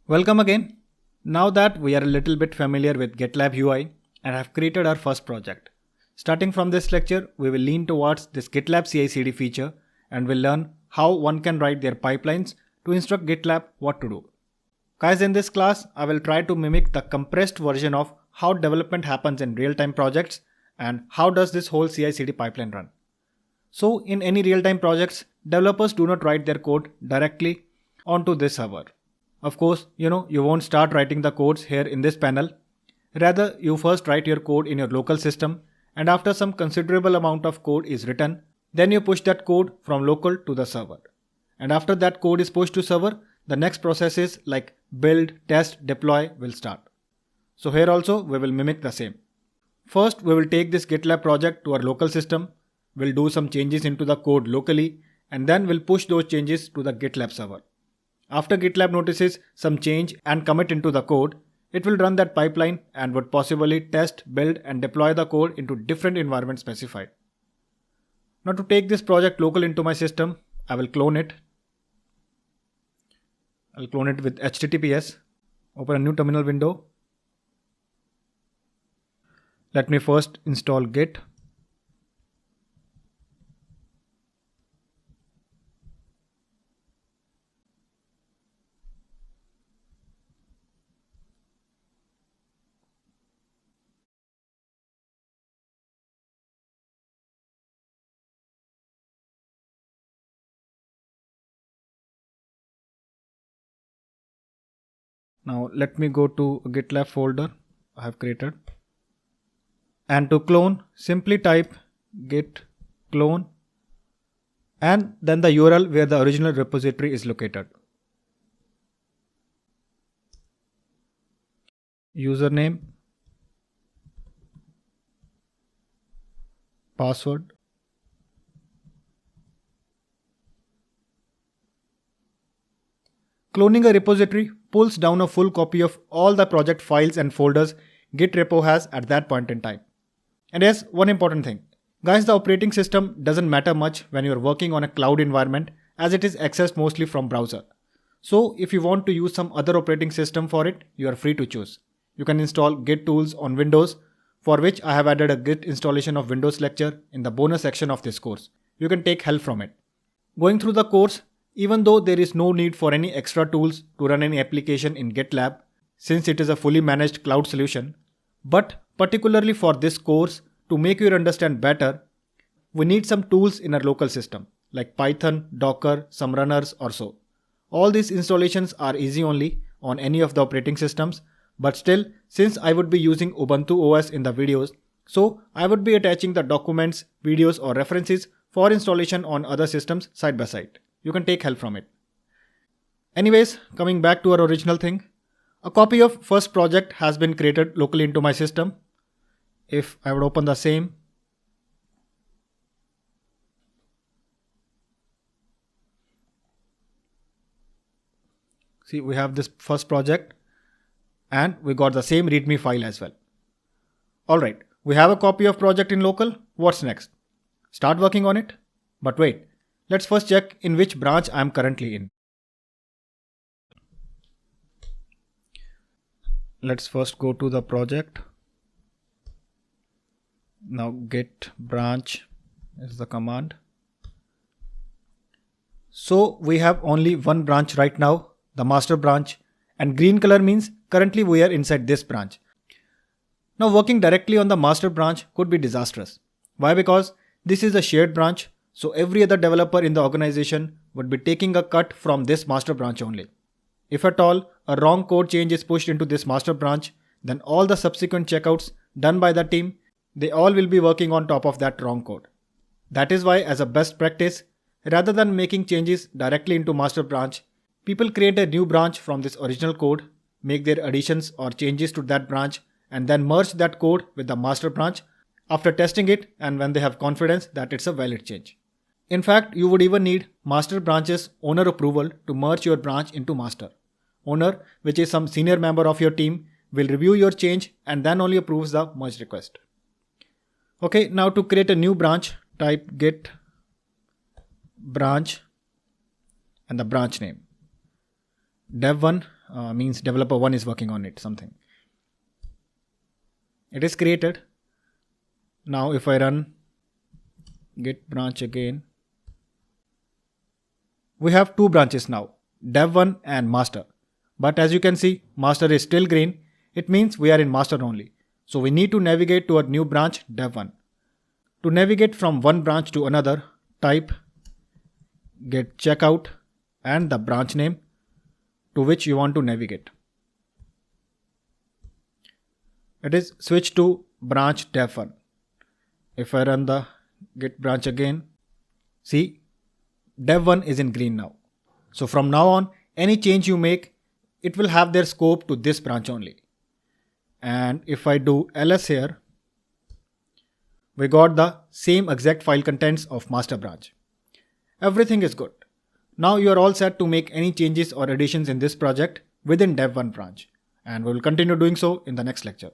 Welcome again. Now that we are a little bit familiar with GitLab UI and have created our first project. Starting from this lecture, we will lean towards this GitLab CI/CD feature and will learn how one can write their pipelines to instruct GitLab what to do. Guys, in this class, I will try to mimic the compressed version of how development happens in real-time projects and how does this whole CI/CD pipeline run. So in any real-time projects, developers do not write their code directly onto this server. Of course, you won't start writing the codes here in this panel. Rather, you first write your code in your local system, and after some considerable amount of code is written, then you push that code from local to the server. And after that code is pushed to server, the next processes like build, test, deploy will start. So here also we will mimic the same. First, we will take this GitLab project to our local system. We'll do some changes into the code locally, and then we'll push those changes to the GitLab server. After GitLab notices some change and commit into the code, it will run that pipeline and would possibly test, build and deploy the code into different environments specified. Now to take this project local into my system, I will clone it. I'll clone it with HTTPS. Open a new terminal window. Let me first install Git. Now let me go to a GitLab folder I have created. And to clone, simply type git clone and then the URL where the original repository is located. Username, password, cloning a repository pulls down a full copy of all the project files and folders Git repo has at that point in time. And yes, one important thing. Guys, the operating system doesn't matter much when you're working on a cloud environment as it is accessed mostly from browser. So if you want to use some other operating system for it, you are free to choose. You can install Git tools on Windows, for which I have added a Git installation of Windows lecture in the bonus section of this course. You can take help from it. Going through the course, even though there is no need for any extra tools to run any application in GitLab, since it is a fully managed cloud solution, but particularly for this course, to make you understand better, we need some tools in our local system like Python, Docker, some runners or so. All these installations are easy only on any of the operating systems, but still, since I would be using Ubuntu OS in the videos, so I would be attaching the documents, videos or references for installation on other systems side by side. You can take help from it. Anyways, coming back to our original thing, a copy of first project has been created locally into my system. If I would open the same, see, we have this first project and we got the same readme file as well. Alright, we have a copy of project in local. What's next? Start working on it. But wait, let's first check in which branch I am currently in. Let's first go to the project. Now git branch is the command. So we have only one branch right now, the master branch, and green color means currently we are inside this branch. Now working directly on the master branch could be disastrous. Why? Because this is a shared branch, so every other developer in the organization would be taking a cut from this master branch only. If at all a wrong code change is pushed into this master branch, then all the subsequent checkouts done by the team, they all will be working on top of that wrong code. That is why, as a best practice, rather than making changes directly into master branch, people create a new branch from this original code, make their additions or changes to that branch, and then merge that code with the master branch after testing it and when they have confidence that it's a valid change. In fact, you would even need master branch's owner approval to merge your branch into master. Owner, which is some senior member of your team, will review your change and then only approves the merge request. Okay, now to create a new branch, type git branch and the branch name. dev1 means developer 1 is working on it, something. It is created. Now if I run git branch again, we have two branches now, dev1 and master. But as you can see, master is still green. It means we are in master only. So we need to navigate to a new branch, dev1. To navigate from one branch to another, type git checkout and the branch name to which you want to navigate. It is switch to branch dev1. If I run the git branch again, see, dev1 is in green now. So from now on, any change you make, it will have their scope to this branch only. And if I do ls here, we got the same exact file contents of master branch. Everything is good. Now you are all set to make any changes or additions in this project within dev1 branch. And we will continue doing so in the next lecture.